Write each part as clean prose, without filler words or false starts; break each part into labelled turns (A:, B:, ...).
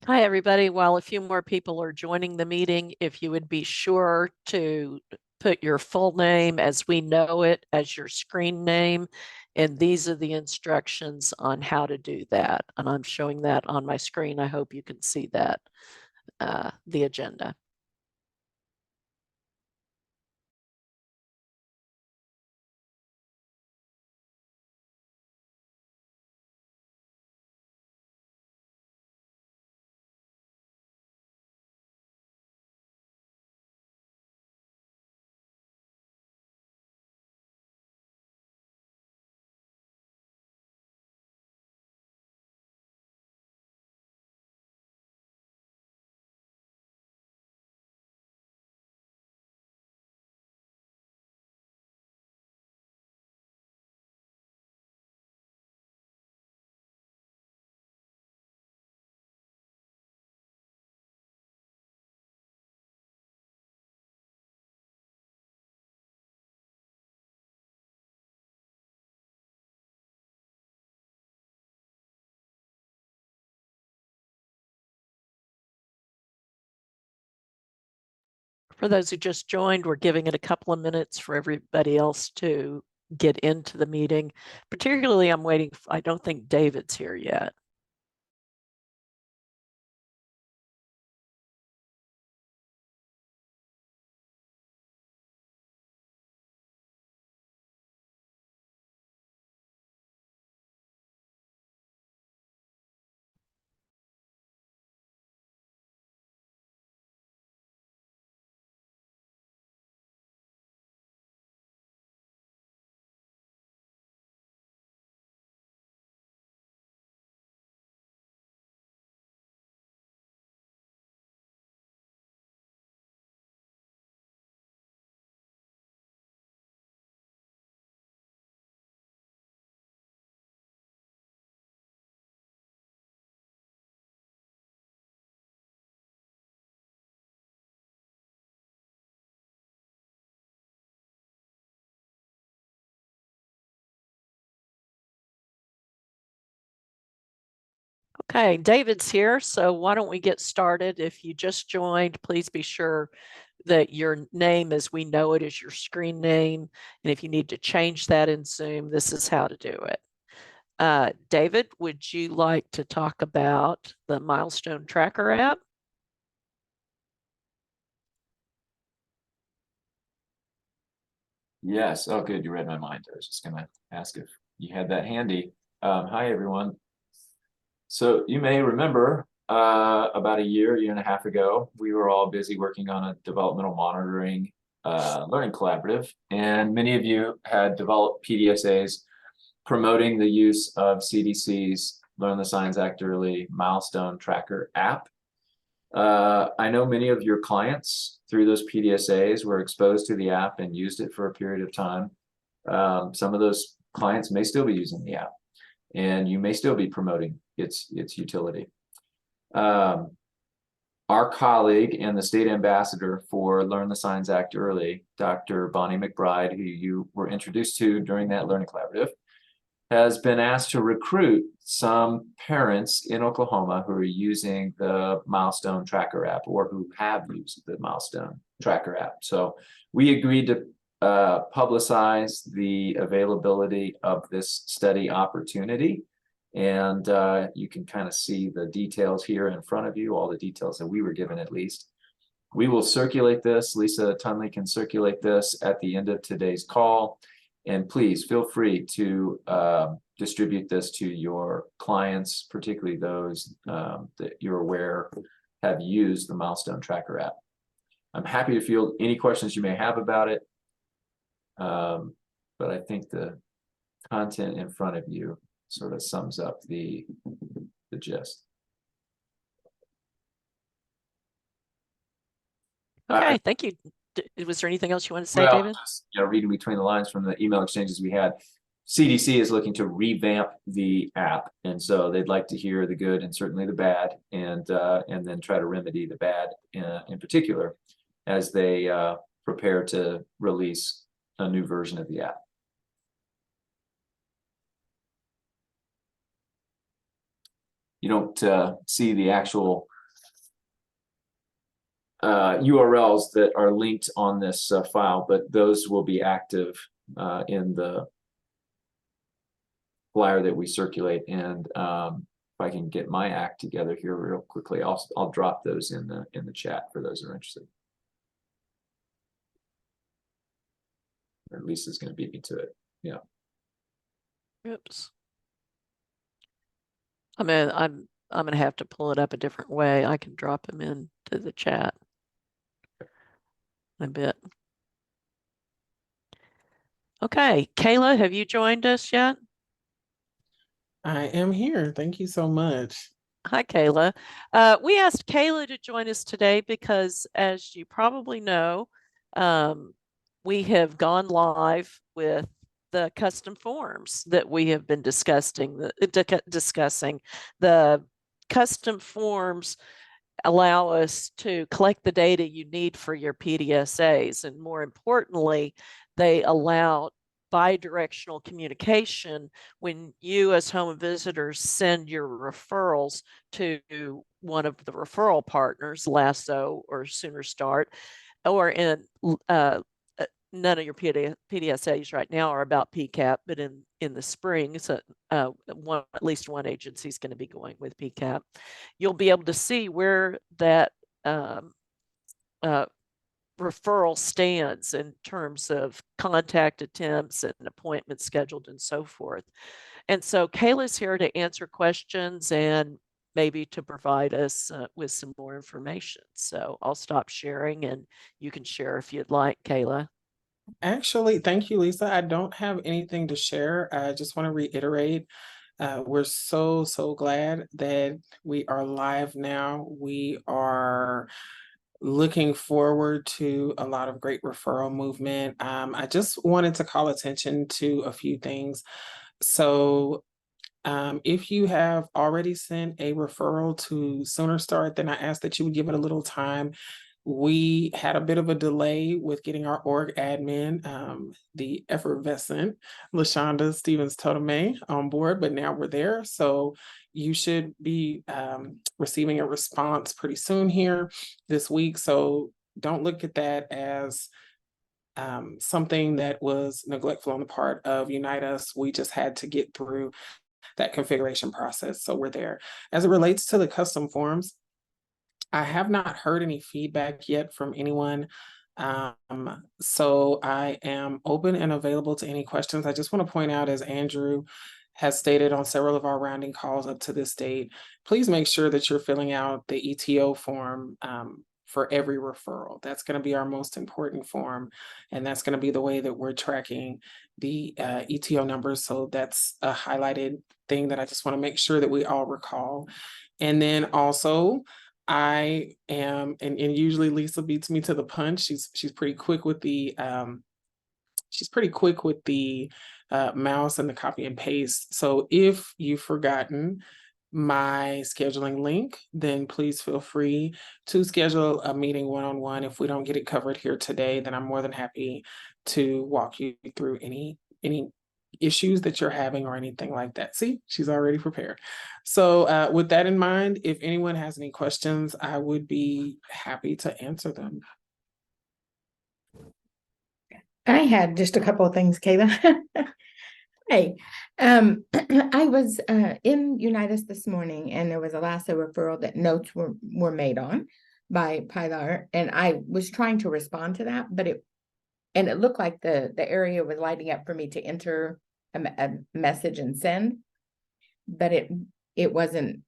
A: Hi, everybody. While a few more people are joining the meeting, if you would be sure to put your full name as we know it as your screen name. And these are the instructions on how to do that. And I'm showing that on my screen. I hope you can see that, the agenda. For those who just joined, we're giving it a couple of minutes for everybody else to get into the meeting. Particularly, I'm waiting. I don't think David's here yet. Okay, David's here, so why don't we get started? If you just joined, please be sure that your name as we know it is your screen name. And if you need to change that in Zoom, this is how to do it. David, would you like to talk about the Milestone Tracker app?
B: Yes. Oh, good. You read my mind. I was just going to ask if you had that handy. Hi, everyone. So you may remember about a year and a half ago, we were all busy working on a developmental monitoring learning collaborative, and many of you had developed PDSAs promoting the use of CDC's Learn the Signs Act Early Milestone Tracker app. I know many of your clients through those PDSAs were exposed to the app and used it for a period of time. Some of those clients may still be using the app, and you may still be promoting its utility. Our colleague and the state ambassador for Learn the Signs Act Early, Dr. Bonnie McBride, who you were introduced to during that learning collaborative, has been asked to recruit some parents in Oklahoma who are using the Milestone Tracker app or who have used the Milestone Tracker app. So we agreed to publicize the availability of this study opportunity. And you can kind of see the details here in front of you, all the details that we were given at least. We will circulate this. Lisa Tunley can circulate this at the end of today's call. And please feel free to distribute this to your clients, particularly those that you're aware have used the Milestone Tracker app. I'm happy to field any questions you may have about it. But I think the content in front of you sort of sums up the gist.
A: Okay, thank you. Was there anything else you want to say, David?
B: Just, reading between the lines from the email exchanges we had, CDC is looking to revamp the app, and so they'd like to hear the good and certainly the bad, and then try to remedy the bad in particular as they prepare to release a new version of the app. You don't see the actual URLs that are linked on this file, but those will be active in the flyer that we circulate. And if I can get my act together here real quickly, I'll drop those in the chat for those who are interested. Or Lisa's going to beat me to it. Yeah.
A: Oops. I'm gonna have to pull it up a different way. I can drop them into the chat a bit. Okay, Kayla, have you joined us yet?
C: I am here. Thank you so much.
A: Hi, Kayla. We asked Kayla to join us today because, as you probably know, we have gone live with the custom forms that we have been discussing. The custom forms allow us to collect the data you need for your PDSAs, and more importantly, they allow bi-directional communication when you as home visitors send your referrals to one of the referral partners, Lasso or Sooner Start, or in none of your PDSAs right now are about PCAP, but in the spring, so at least one agency is going to be going with PCAP. You'll be able to see where that referral stands in terms of contact attempts and appointments scheduled and so forth. And so Kayla's here to answer questions and maybe to provide us with some more information. So I'll stop sharing and you can share if you'd like, Kayla.
C: Actually, thank you, Lisa. I don't have anything to share. I just want to reiterate, we're so glad that we are live now. We are looking forward to a lot of great referral movement. I just wanted to call attention to a few things. So if you have already sent a referral to Sooner Start, then I ask that you would give it a little time. We had a bit of a delay with getting our org admin, the effervescent LaShonda Stevens Totome on board, but now we're there. So you should be receiving a response pretty soon here this week. So don't look at that as something that was neglectful on the part of Unite Us. We just had to get through that configuration process. So we're there. As it relates to the custom forms, I have not heard any feedback yet from anyone. So I am open and available to any questions. I just want to point out, as Andrew has stated on several of our rounding calls up to this date, please make sure that you're filling out the ETO form for every referral. That's going to be our most important form, and that's going to be the way that we're tracking the ETO numbers. So that's a highlighted thing that I just want to make sure that we all recall. And then also, I am, and usually Lisa beats me to the punch. She's pretty quick with the mouse and the copy and paste. So if you've forgotten my scheduling link, then please feel free to schedule a meeting one-on-one. If we don't get it covered here today, then I'm more than happy to walk you through any issues that you're having or anything like that. See, she's already prepared. So with that in mind, if anyone has any questions, I would be happy to answer them.
D: I had just a couple of things, Kayla. Hey, I was in Unitas this morning, and there was a Lasso referral that notes were made on by Pilar, and I was trying to respond to that, but it looked like the area was lighting up for me to enter a message and send, but it wasn't.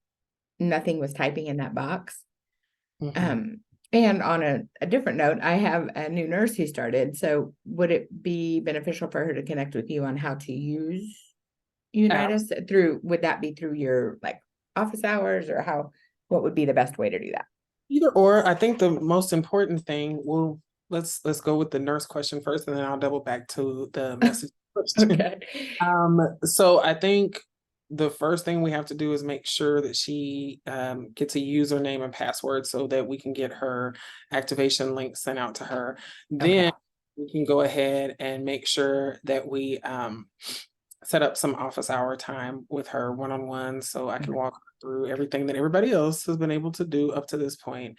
D: Nothing was typing in that box. Mm-hmm. And on a different note, I have a new nurse who started. So would it be beneficial for her to connect with you on how to use Unitas would that be through your like office hours, or what would be the best way to do that?
C: Either or. I think the most important thing, let's go with the nurse question first, and then I'll double back to the message question.
D: Okay.
C: So I think the first thing we have to do is make sure that she gets a username and password so that we can get her activation link sent out to her. Then we can go ahead and make sure that we set up some office hour time with her one-on-one, so I can walk her through everything that everybody else has been able to do up to this point.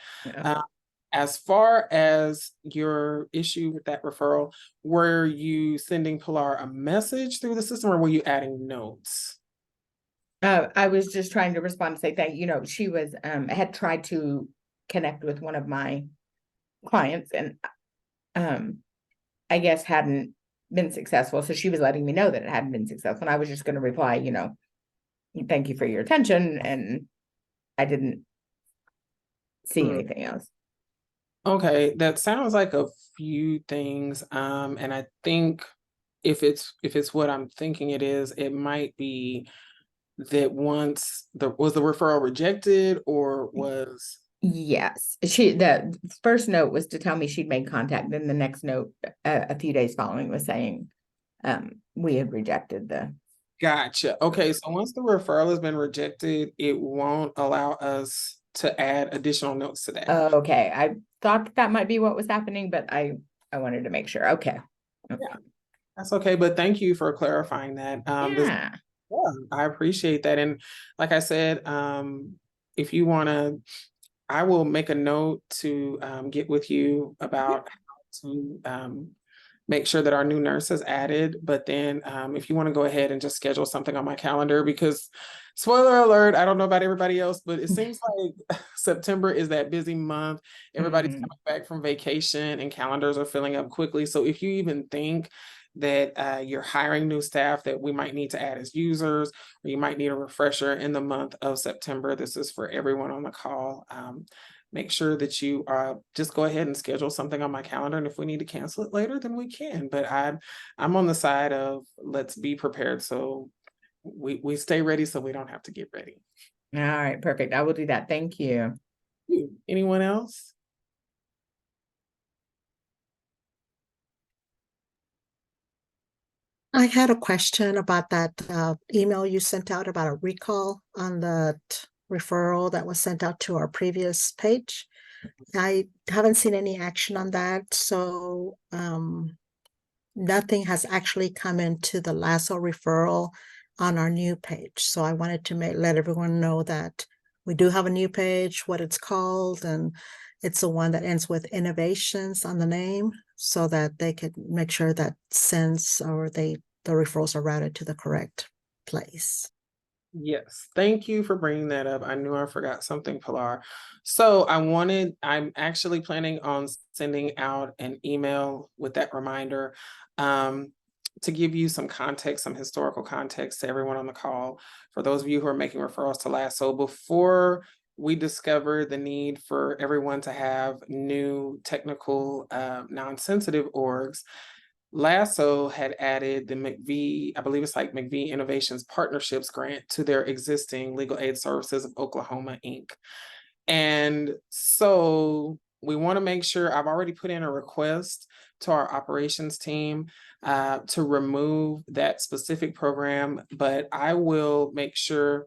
C: As far as your issue with that referral, were you sending Pilar a message through the system or were you adding notes?
D: I was just trying to respond to say thank you. She was had tried to connect with one of my clients and I guess hadn't been successful. So she was letting me know that it hadn't been successful. And I was just going to reply, thank you for your attention. And I didn't see anything else.
C: Okay, that sounds like a few things. And I think if it's what I'm thinking it is, it might be that once was the referral rejected or was
D: Yes, the first note was to tell me she'd made contact. Then the next note, a few days following, was saying we had rejected the.
C: Gotcha. Okay, so once the referral has been rejected, it won't allow us to add additional notes to that.
D: Okay, I thought that might be what was happening, but I wanted to make sure. Okay.
C: Yeah, that's okay. But thank you for clarifying that.
D: Yeah.
C: I appreciate that. And like I said, if you want to, I will make a note to get with you about how to make sure that our new nurse is added. But then if you want to go ahead and just schedule something on my calendar, because spoiler alert, I don't know about everybody else, but it seems like September is that busy month. Everybody's coming back from vacation and calendars are filling up quickly. So if you even think that you're hiring new staff that we might need to add as users, or you might need a refresher in the month of September, this is for everyone on the call. Make sure that you just go ahead and schedule something on my calendar. And if we need to cancel it later, then we can. But I'm on the side of let's be prepared. So we stay ready so we don't have to get ready.
D: All right, perfect. I will do that. Thank you.
C: Anyone else?
E: I had a question about that email you sent out about a recall on the referral that was sent out to our previous page. I haven't seen any action on that, so nothing has actually come into the LASSO referral on our new page. So I wanted to let everyone know that we do have a new page, what it's called, and it's the one that ends with innovations on the name, so that they could make sure that the referrals are routed to the correct place.
C: Yes, thank you for bringing that up. I knew I forgot something, Pilar. So I'm actually planning on sending out an email with that reminder to give you some context, some historical context to everyone on the call. For those of you who are making referrals to LASSO, before we discovered the need for everyone to have new technical non-sensitive orgs, LASSO had added the MIECHV, I believe it's like MIECHV Innovations Partnerships Grant to their existing Legal Aid Services of Oklahoma, Inc. And so we want to make sure, I've already put in a request to our operations team to remove that specific program, but I will make sure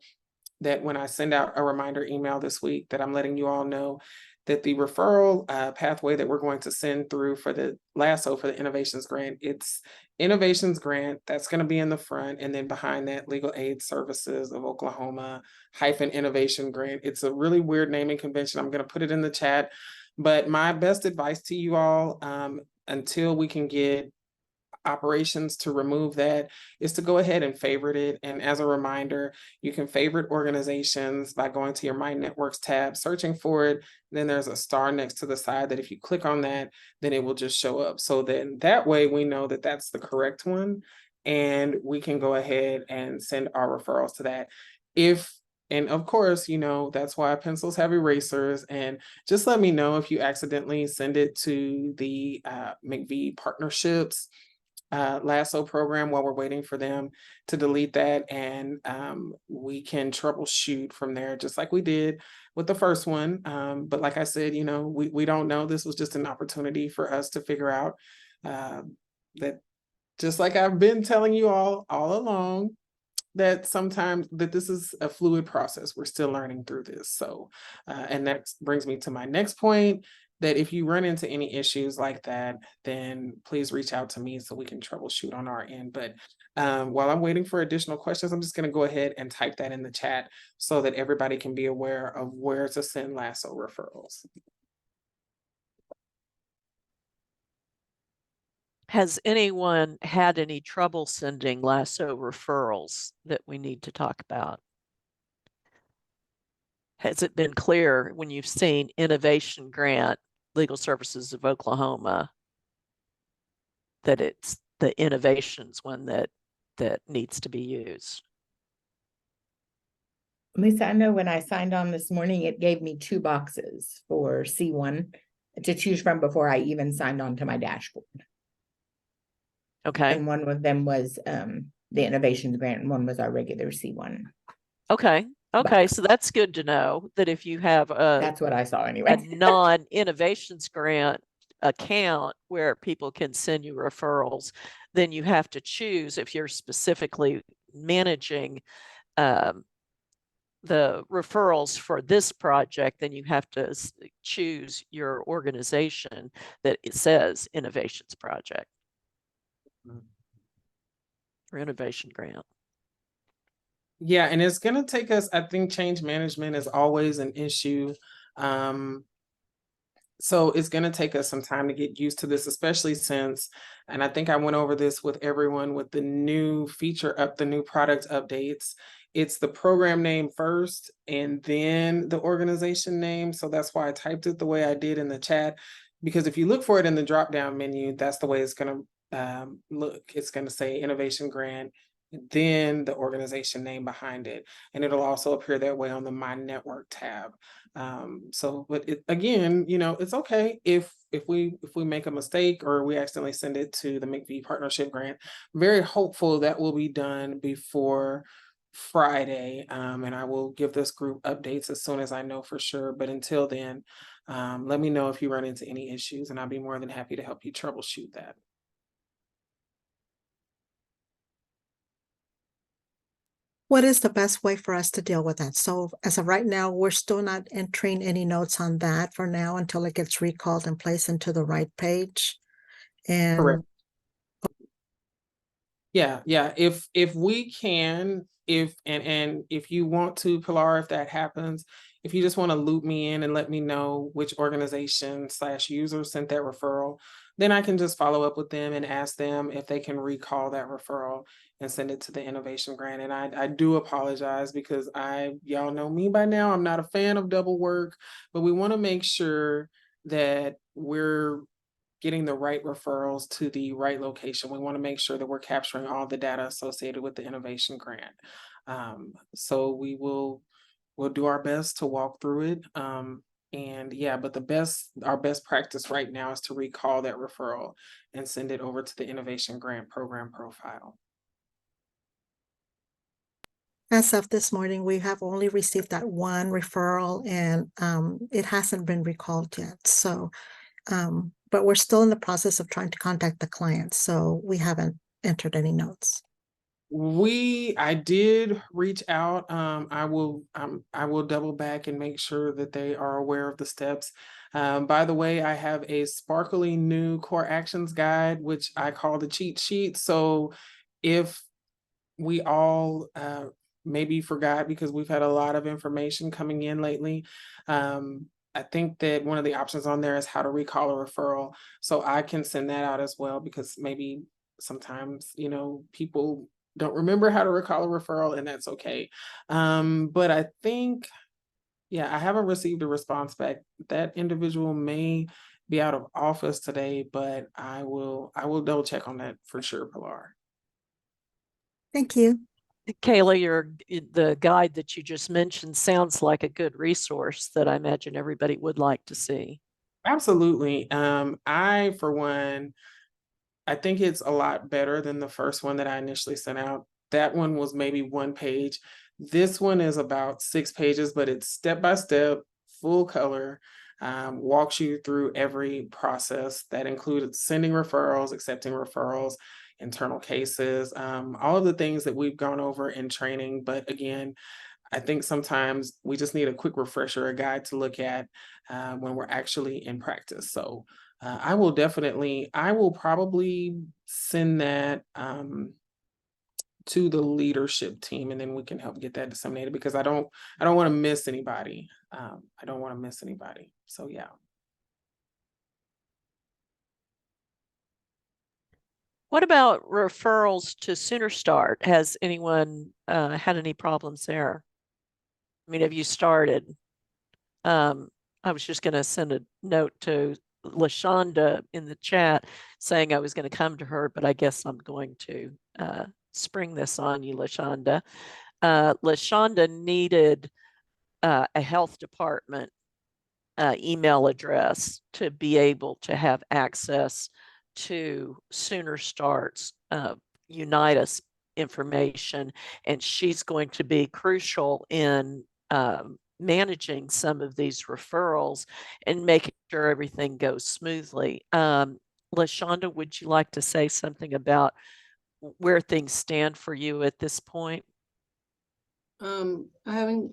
C: that when I send out a reminder email this week, that I'm letting you all know that the referral pathway that we're going to send through for the LASSO for the Innovations Grant, it's Innovations Grant, that's going to be in the front, and then behind that, Legal Aid Services of Oklahoma -Innovation Grant. It's a really weird naming convention. I'm going to put it in the chat, but my best advice to you all, until we can get operations to remove that, is to go ahead and favorite it. And as a reminder, you can favorite organizations by going to your My Networks tab, searching for it. Then there's a star next to the side that if you click on that, then it will just show up. So then that way we know that that's the correct one, and we can go ahead and send our referrals to that. And of course, that's why pencils have erasers. And just let me know if you accidentally send it to the MIECHV Partnerships LASSO program while we're waiting for them to delete that, and we can troubleshoot from there, just like we did with the first one. But like I said, we don't know. This was just an opportunity for us to figure out that, just like I've been telling you all along, that sometimes that this is a fluid process. We're still learning through this. So, and that brings me to my next point, that if you run into any issues like that, then please reach out to me so we can troubleshoot on our end. But while I'm waiting for additional questions, I'm just going to go ahead and type that in the chat so that everybody can be aware of where to send LASSO referrals.
A: Has anyone had any trouble sending LASSO referrals that we need to talk about? Has it been clear when you've seen Innovation Grant, Legal Services of Oklahoma, that it's the innovations one that needs to be used?
D: Lisa, I know when I signed on this morning, it gave me 2 boxes for C1 to choose from before I even signed on to my dashboard.
A: Okay.
D: And one of them was the Innovations Grant, and one was our regular C1.
A: Okay. Okay.
D: box.
A: So that's good to know that if you have a
D: That's what I saw anyway.
A: non-innovations grant account where people can send you referrals, then you have to choose if you're specifically managing the referrals for this project, then you have to choose your organization that it says Innovations Project or Innovation Grant.
C: Yeah, and it's gonna take us, I think change management is always an issue. So it's gonna take us some time to get used to this, especially since, and I think I went over this with everyone with the new the new product updates. It's the program name first and then the organization name. So that's why I typed it the way I did in the chat. Because if you look for it in the drop-down menu, that's the way it's gonna look. It's gonna say Innovation Grant, then the organization name behind it. And it'll also appear that way on the My Network tab. But again, you know, it's okay if we make a mistake or we accidentally send it to the MIECHV Partnership Grant. Very hopeful that will be done before Friday. And I will give this group updates as soon as I know for sure. But until then, let me know if you run into any issues, and I'll be more than happy to help you troubleshoot that.
E: What is the best way for us to deal with that? So as of right now, we're still not entering any notes on that for now until it gets recalled and placed into the right page. And
C: Correct. Yeah, if we can, if you want to, Pilar, if that happens, if you just want to loop me in and let me know which organization / user sent that referral, then I can just follow up with them and ask them if they can recall that referral and send it to the Innovation Grant. And I do apologize because y'all know me by now, I'm not a fan of double work, but we want to make sure that we're getting the right referrals to the right location. We want to make sure that we're capturing all the data associated with the Innovation Grant. So we'll do our best to walk through it. And yeah, but our best practice right now is to recall that referral and send it over to the Innovation Grant program profile.
E: as of this morning, we have only received that one referral, and it hasn't been recalled yet. So but we're still in the process of trying to contact the client, so we haven't entered any notes.
C: I did reach out. I will double back and make sure that they are aware of the steps. By the way, I have a sparkly new core actions guide, which I call the cheat sheet. So if we all maybe forgot, because we've had a lot of information coming in lately, I think that one of the options on there is how to recall a referral. So I can send that out as well, because maybe sometimes, you know, people don't remember how to recall a referral, and that's okay. But I think, yeah, I haven't received a response back. That individual may be out of office today, but I will double check on that for sure, Pilar.
E: Thank you.
A: Kayla, the guide that you just mentioned sounds like a good resource that I imagine everybody would like to see.
C: Absolutely. For one, I think it's a lot better than the first one that I initially sent out. That one was maybe 1 page. This one is about 6 pages, but it's step by step, full color, walks you through every process that included sending referrals, accepting referrals, internal cases, all of the things that we've gone over in training. But again, I think sometimes we just need a quick refresher, a guide to look at when we're actually in practice. So I will probably send that to the leadership team, and then we can help get that disseminated, because I don't want to miss anybody. I don't want to miss anybody. So yeah.
A: What about referrals to Sooner Start? Has anyone had any problems there? I mean, have you started? I was just going to send a note to LaShonda in the chat saying I was going to come to her, but I guess I'm going to spring this on you, LaShonda. LaShonda needed a health department email address to be able to have access to Sooner Start's Unitas information, and she's going to be crucial in managing some of these referrals and making sure everything goes smoothly. LaShonda, would you like to say something about where things stand for you at this point?
F: I haven't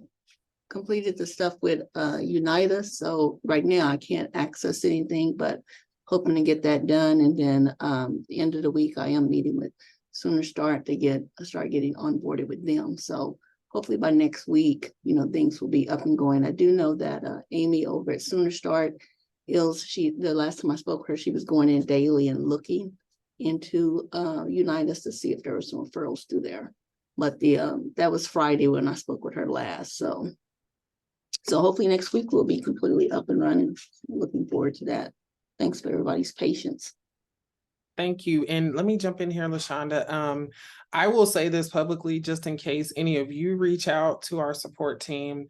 F: completed the stuff with Unitas, so right now I can't access anything, but hoping to get that done. And then the end of the week I am meeting with Sooner Start to start getting onboarded with them. So hopefully by next week, you know, things will be up and going. I do know that Amy over at Sooner Start the last time I spoke to her, she was going in daily and looking into Unitas to see if there were some referrals through there. But that was Friday when I spoke with her last. So hopefully next week we'll be completely up and running. Looking forward to that. Thanks for everybody's patience.
C: Thank you. And let me jump in here, LaShonda. I will say this publicly, just in case any of you reach out to our support team.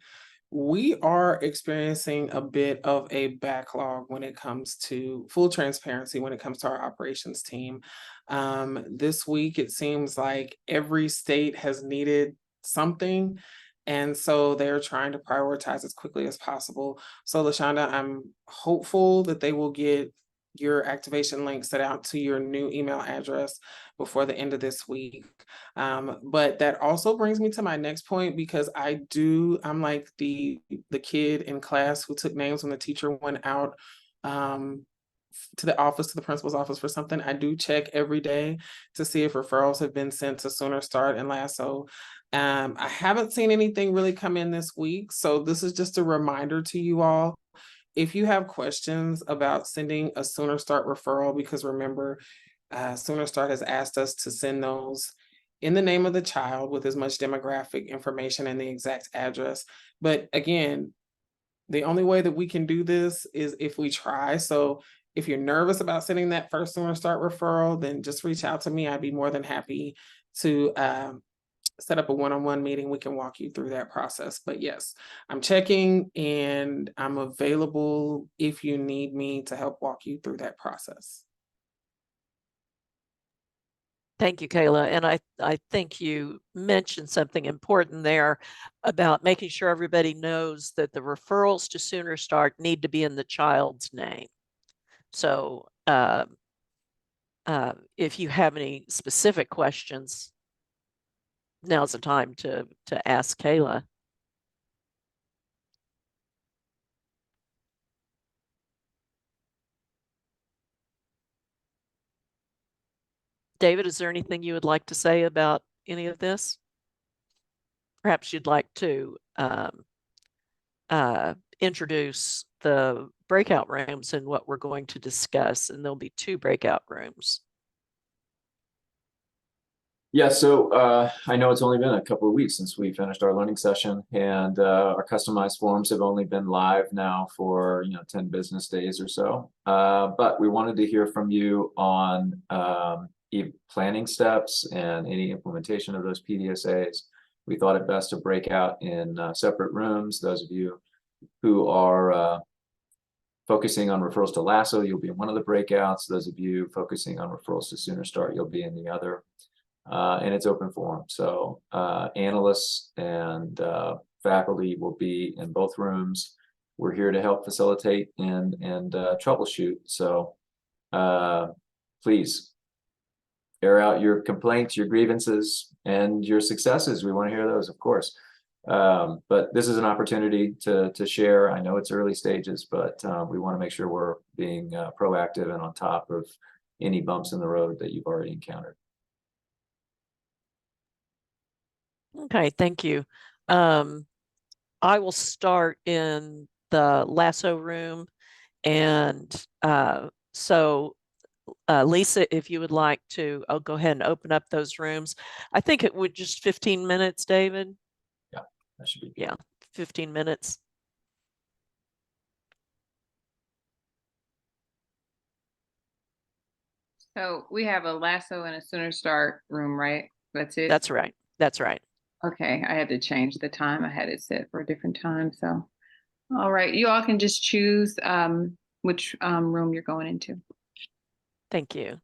C: We are experiencing a bit of a backlog when it comes to full transparency, when it comes to our operations team. This week, it seems like every state has needed something. And so they're trying to prioritize as quickly as possible. So LaShonda, I'm hopeful that they will get your activation link set out to your new email address before the end of this week. But that also brings me to my next point, because I'm like the kid in class who took names when the teacher went out to the principal's office for something. I do check every day to see if referrals have been sent to Sooner Start and LASSO. I haven't seen anything really come in this week. So this is just a reminder to you all. If you have questions about sending a Sooner Start referral, because remember, Sooner Start has asked us to send those in the name of the child with as much demographic information and the exact address. But again, the only way that we can do this is if we try. So if you're nervous about sending that first Sooner Start referral, then just reach out to me. I'd be more than happy to set up a one-on-one meeting. We can walk you through that process. But yes, I'm checking and I'm available if you need me to help walk you through that process.
A: Thank you, Kayla. And I think you mentioned something important there about making sure everybody knows that the referrals to Sooner Start need to be in the child's name. So if you have any specific questions, now's the time to ask Kayla. David, is there anything you would like to say about any of this? Perhaps you'd like to introduce the breakout rooms and what we're going to discuss, and there'll be 2 breakout rooms.
B: Yeah, so I know it's only been a couple of weeks since we finished our learning session, and our customized forms have only been live now for 10 business days or so. But we wanted to hear from you on planning steps and any implementation of those PDSAs. We thought it best to break out in separate rooms. Those of you who are focusing on referrals to LASSO, you'll be in one of the breakouts. Those of you focusing on referrals to Sooner Start, you'll be in the other. And it's open forum. So analysts and faculty will be in both rooms. We're here to help facilitate and troubleshoot. So please air out your complaints, your grievances, and your successes. We want to hear those, of course. But this is an opportunity to share. I know it's early stages, but we want to make sure we're being proactive and on top of any bumps in the road that you've already encountered.
A: Okay, thank you. I will start in the LASSO room. And so Lisa, if you would like to, I'll go ahead and open up those rooms. I think it would just 15 minutes, David.
B: Yeah, that should be.
A: Yeah, 15 minutes.
G: So we have a lasso and a sooner start room, right? That's it?
A: That's right. That's right.
G: Okay, I had to change the time. I had it set for a different time, so. All right, you all can just choose which room you're going into.
A: Thank you.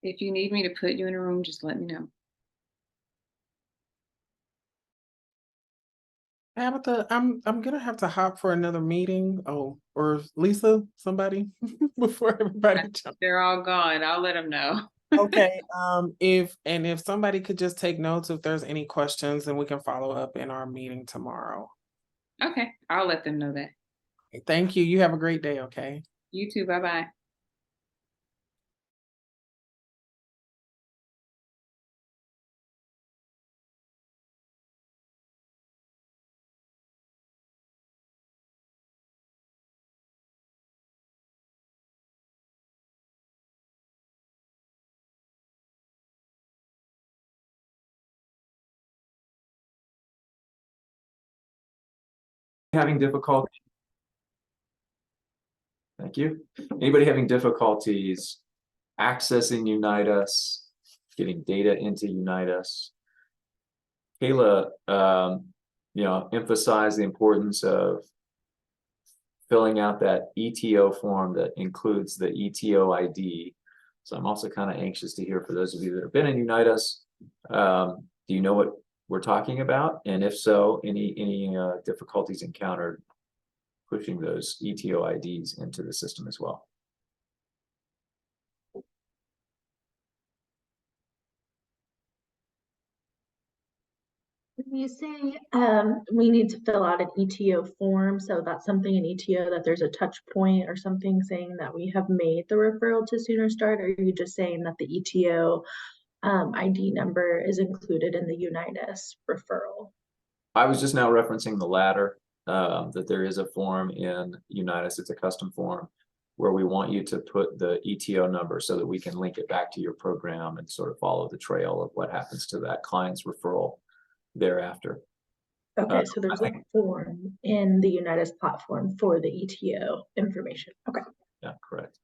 G: If you need me to put you in a room, just let me know.
C: Tabitha, I'm gonna have to hop for another meeting. Oh, or Lisa, somebody before everybody jumps.
G: They're all gone. I'll let them know.
C: Okay, if somebody could just take notes if there's any questions, then we can follow up in our meeting tomorrow.
G: Okay, I'll let them know that.
C: Thank you. You have a great day, okay?
G: You too. Bye-bye.
B: Having difficulty? Thank you. Anybody having difficulties accessing Unite Us, getting data into Unite Us? Kayla, emphasized the importance of filling out that ETO form that includes the ETO ID. So I'm also kind of anxious to hear for those of you that have been in Unite Us. Do you know what we're talking about? And if so, any difficulties encountered pushing those ETO IDs into the system as well?
H: You say we need to fill out an ETO form, so that's something in ETO that there's a touch point or something saying that we have made the referral to Sooner Start, or are you just saying that the ETO ID number is included in the Unitas referral?
B: I was just now referencing the latter, that there is a form in Unitas, it's a custom form, where we want you to put the ETO number so that we can link it back to your program and sort of follow the trail of what happens to that client's referral thereafter.
H: Okay, so there's a form in the Unitas platform for the ETO information. Okay.
B: Yeah, correct.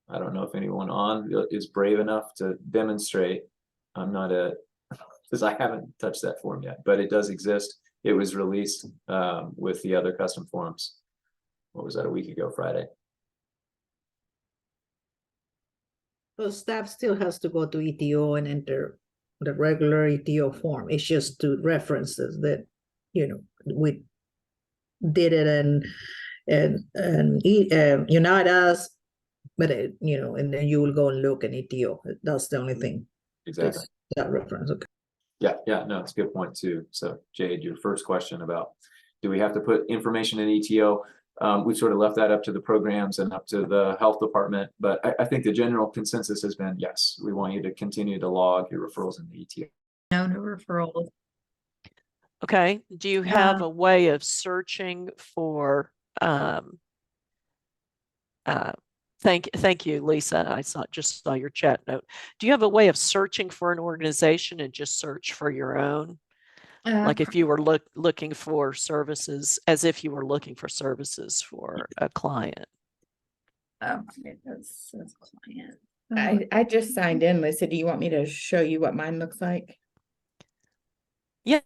B: I don't know if anyone on is brave enough to demonstrate. I'm not because I haven't touched that form yet, but it does exist. It was released with the other custom forms. What was that, a week ago Friday?
I: So staff still has to go to ETO and enter the regular ETO form. It's just to references that, we did it and Unite Us, but and then you will go and look in ETO. That's the only thing.
B: Exactly.
I: That reference. Okay.
B: Yeah, no, it's a good point too. So Jade, your first question about, do we have to put information in ETO? We sort of left that up to the programs and up to the health department, but I think the general consensus has been, yes, we want you to continue to log your referrals in the ETO.
H: No referrals.
A: Okay. Do you have a way of searching for thank you, Lisa. I just saw your chat note. Do you have a way of searching for an organization and just search for your own? Like if you were looking for services, as if you were looking for services for a client.
H: It says client. I just signed in, Lisa. Do you want me to show you what mine looks like?
A: Yeah,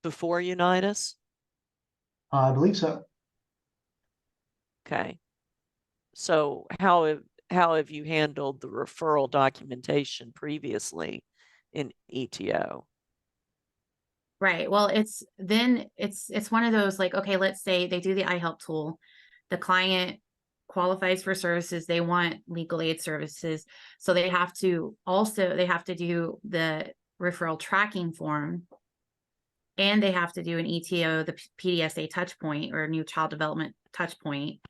A: before Unitas?
J: I believe so.
A: Okay. So how have you handled the referral documentation previously in ETO?
K: Right. Well, it's one of those like, okay, let's say they do the iHelp tool. The client qualifies for services. They want legal aid services. So they have to do the referral tracking form, and they have to do an ETO, the PDSA touch point or new child development touch point.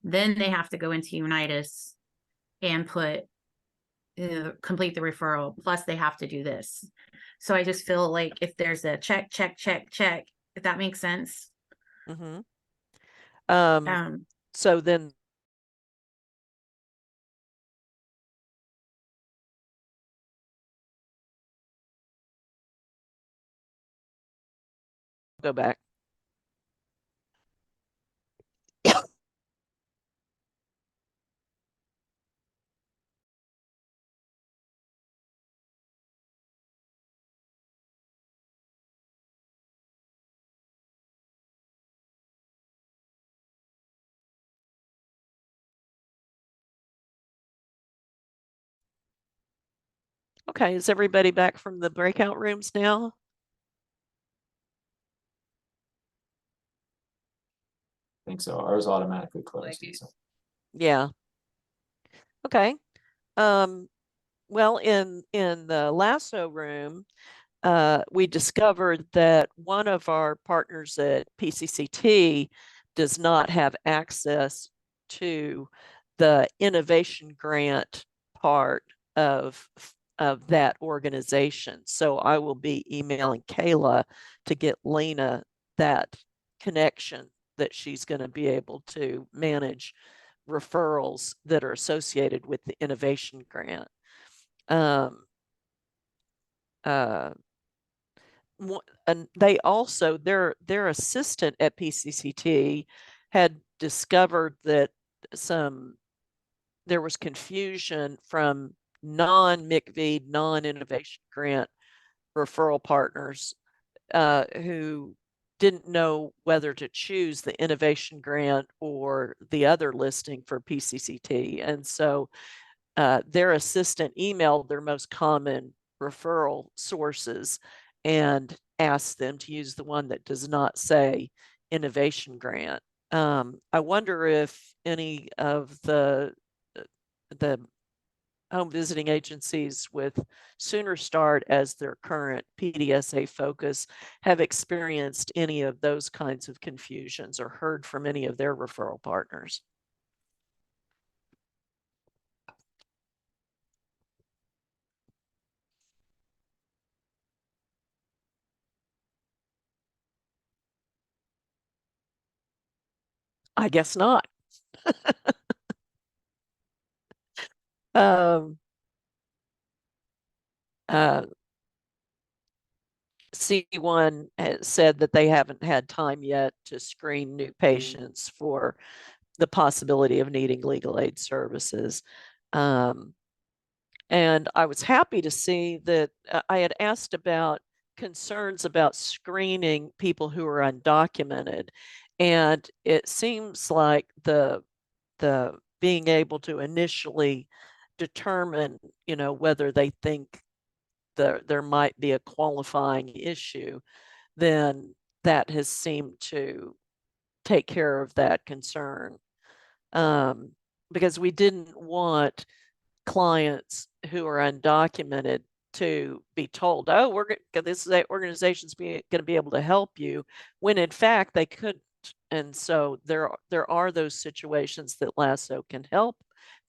K: Then they have to go into Unitas and complete the referral. Plus they have to do this. So I just feel like if there's a check, if that makes sense.
A: Mm-hmm.
K: Um,
A: So then go back. Okay, is everybody back from the breakout rooms now?
B: I think so. Ours automatically closed.
G: Like it.
B: So.
A: Yeah. Okay. Well, in the lasso room, we discovered that one of our partners at PCCT does not have access to the innovation grant part of that organization. So I will be emailing Kayla to get Lena that connection that she's going to be able to manage referrals that are associated with the innovation grant. And they also their assistant at PCCT had discovered that there was confusion from non-MIECHV, non-innovation grant referral partners who didn't know whether to choose the innovation grant or the other listing for PCCT. And so their assistant emailed their most common referral sources and asked them to use the one that does not say innovation grant. I wonder if any of the home visiting agencies with Sooner Start as their current PDSA focus have experienced any of those kinds of confusions or heard from any of their referral partners. I guess not. C1 has said that they haven't had time yet to screen new patients for the possibility of needing legal aid services. And I was happy to see that I had asked about concerns about screening people who are undocumented. And it seems like the being able to initially determine, whether they think there might be a qualifying issue, then that has seemed to take care of that concern. Because we didn't want clients who are undocumented to be told, oh, this organization's going to be able to help you, when in fact they couldn't. And so there are those situations that Lasso can help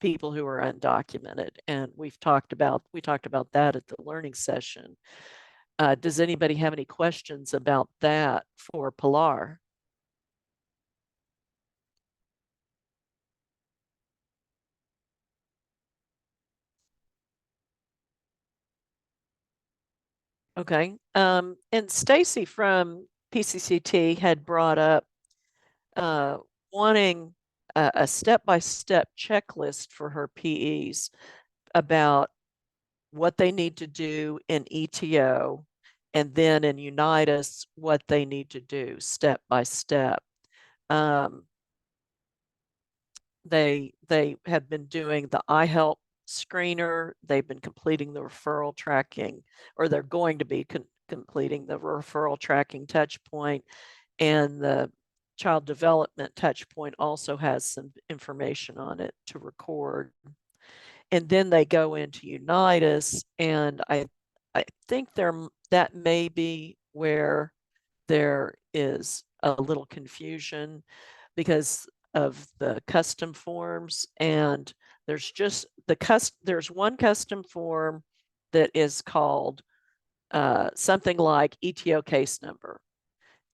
A: people who are undocumented, and we talked about that at the learning session. Does anybody have any questions about that for Pilar? Okay. And Stacy from PCCT had brought up wanting a step-by-step checklist for her PEs about what they need to do in ETO and then in Unitas, what they need to do step by step. They have been doing the iHelp screener. They've been completing the referral tracking, or they're going to be completing the referral tracking touch point, and the child development touch point also has some information on it to record. And then they go into Unitas, and I think that may be where there is a little confusion because of the custom forms, and there's just there's one custom form that is called something like ETO case number,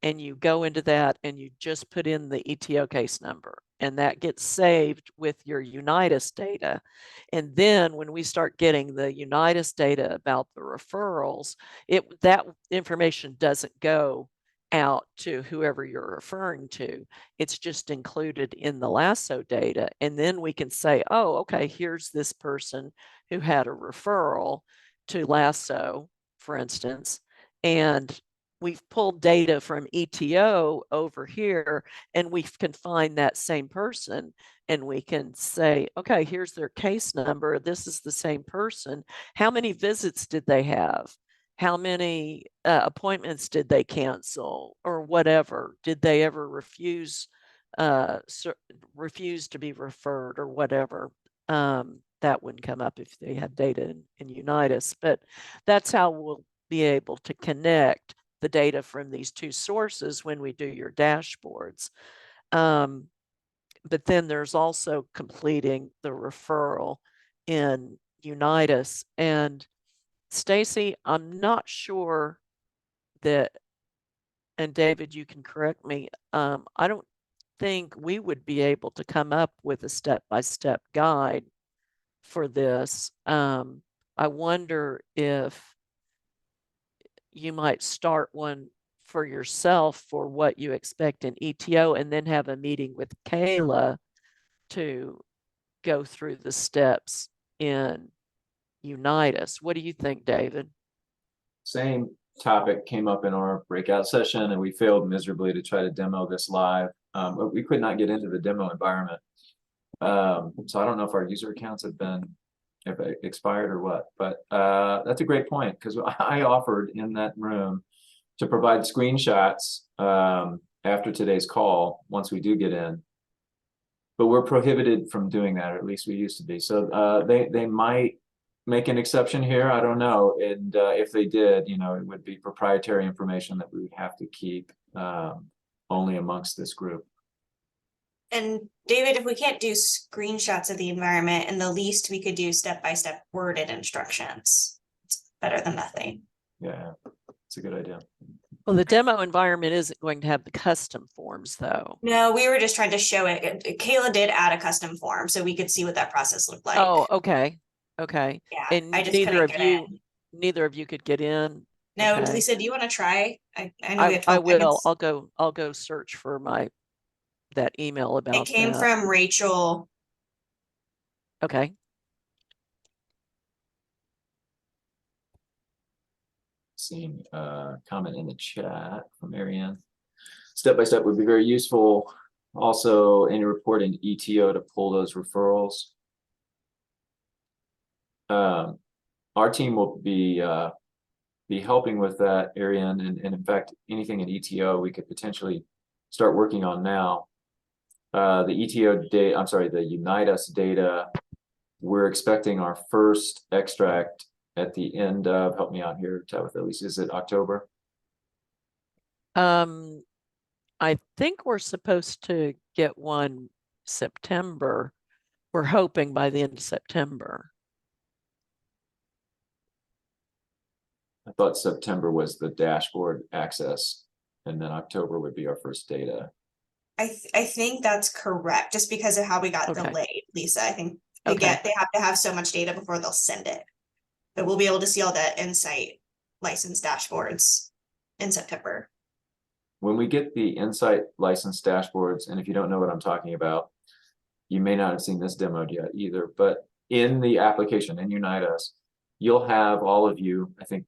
A: and you go into that and you just put in the ETO case number, and that gets saved with your Unitas data. And then when we start getting the Unitas data about the referrals, that information doesn't go out to whoever you're referring to. It's just included in the LASSO data. And then we can say, oh, okay, here's this person who had a referral to LASSO, for instance, and we've pulled data from ETO over here, and we can find that same person, and we can say, okay, here's their case number. This is the same person. How many visits did they have? How many appointments did they cancel, or whatever? Did they ever refuse to be referred, or whatever? That wouldn't come up if they had data in Unitas, but that's how we'll be able to connect the data from these two sources when we do your dashboards. But then there's also completing the referral in Unitas. And Stacy, I'm not sure that, and David, you can correct me, I don't think we would be able to come up with a step-by-step guide for this. I wonder if you might start one for yourself for what you expect in ETO, and then have a meeting with Kayla to go through the steps in Unitas. What do you think, David?
B: Same topic came up in our breakout session, and we failed miserably to try to demo this live. But we could not get into the demo environment. So I don't know if our user accounts have expired or what, but that's a great point, because I offered in that room to provide screenshots after today's call once we do get in, but we're prohibited from doing that, or at least we used to be. So they might make an exception here, I don't know. And if they did, you know, it would be proprietary information that we would have to keep only amongst this group.
L: And David, if we can't do screenshots of the environment, and the least we could do step-by-step worded instructions, it's better than nothing.
B: Yeah, it's a good idea.
A: Well, the demo environment isn't going to have the custom forms, though.
L: No, we were just trying to show it. Kayla did add a custom form, so we could see what that process looked like.
A: Oh, okay. Okay.
L: Yeah,
A: And
L: I just couldn't get in.
A: neither of you could get in.
L: No,
A: Okay.
L: Lisa, do you want to try? I know we have 12
A: I will.
L: seconds.
A: I'll go search for that email about
L: It came
A: that.
L: from Rachel.
A: Okay.
B: Seeing comment in the chat from Marianne. Step by step would be very useful. Also, any report in ETO to pull those referrals. Our team will be helping with that, Ariane, and in fact, anything in ETO we could potentially start working on now. The ETO data, I'm sorry, the Unitas data, we're expecting our first extract at the end of, help me out here, Tabitha, at least, is it October?
A: I think we're supposed to get one September. We're hoping by the end of September.
B: I thought September was the dashboard access, and then October would be our first data.
L: I think that's correct, just because of how we got delayed, Lisa. I think they have to have so much data before they'll send it. But we'll be able to see all the Insight license dashboards in September.
B: When we get the Insight license dashboards, and if you don't know what I'm talking about, you may not have seen this demoed yet either, but in the application in Unitas, you'll have all of you, I think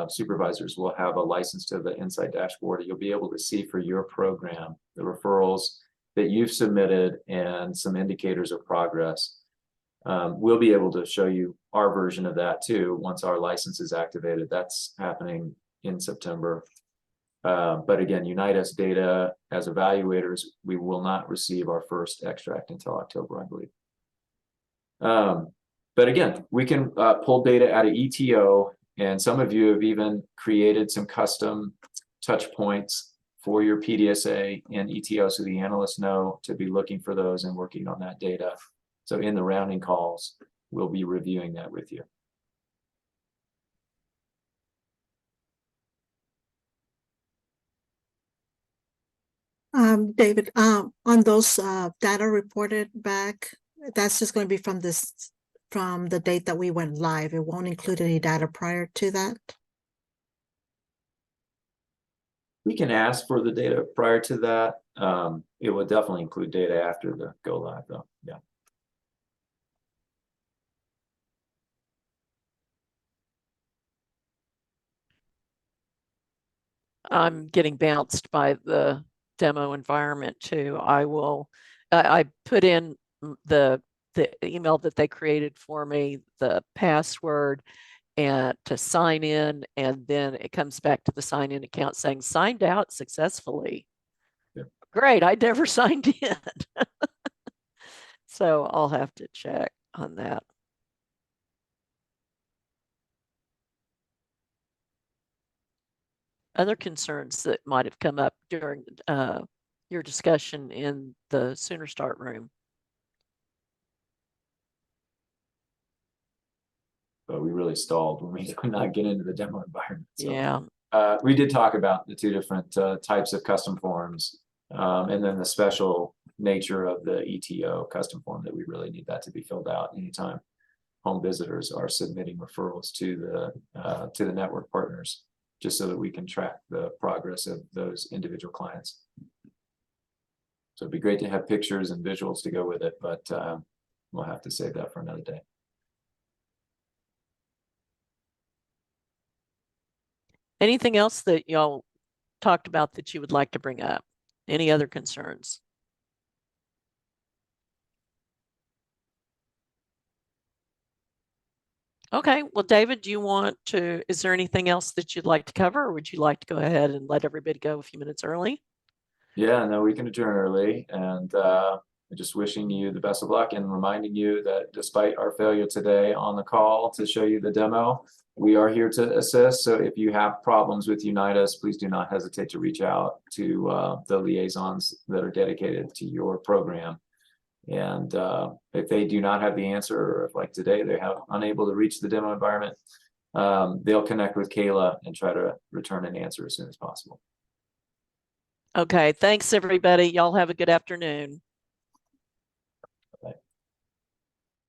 B: supervisors will have a license to the Insight dashboard. You'll be able to see for your program the referrals that you've submitted and some indicators of progress. We'll be able to show you our version of that too once our license is activated. That's happening in September. But again, Unitas data as evaluators, we will not receive our first extract until October, I believe. But again, we can pull data out of ETO, and some of you have even created some custom touch points for your PDSA and ETO, so the analysts know to be looking for those and working on that data. So in the rounding calls, we'll be reviewing that with you.
E: David, on those data reported back, that's just going to be from the date that we went live. It won't include any data prior to that.
B: We can ask for the data prior to that. It would definitely include data after the go live, though. Yeah.
A: I'm getting bounced by the demo environment too. I put in the email that they created for me, the password, and to sign in, and then it comes back to the sign in account saying signed out successfully. Yeah. Great, I never signed in. So I'll have to check on that. Other concerns that might have come up during your discussion in the Sooner Start room?
B: But we really stalled when we could not get into the demo environment. So,
A: yeah.
B: We did talk about the two different types of custom forms, and then the special nature of the ETO custom form that we really need that to be filled out anytime home visitors are submitting referrals to the network partners, just so that we can track the progress of those individual clients. So it'd be great to have pictures and visuals to go with it, but we'll have to save that for another day.
A: Anything else that y'all talked about that you would like to bring up? Any other concerns? Okay, well, David, is there anything else that you'd like to cover, or would you like to go ahead and let everybody go a few minutes early?
B: Yeah, no, we can adjourn early, and just wishing you the best of luck and reminding you that despite our failure today on the call to show you the demo, we are here to assist. So if you have problems with Unitas, please do not hesitate to reach out to the liaisons that are dedicated to your program. And if they do not have the answer, or if like today they have unable to reach the demo environment, they'll connect with Kayla and try to return an answer as soon as possible.
A: Okay, thanks everybody. Y'all have a good afternoon.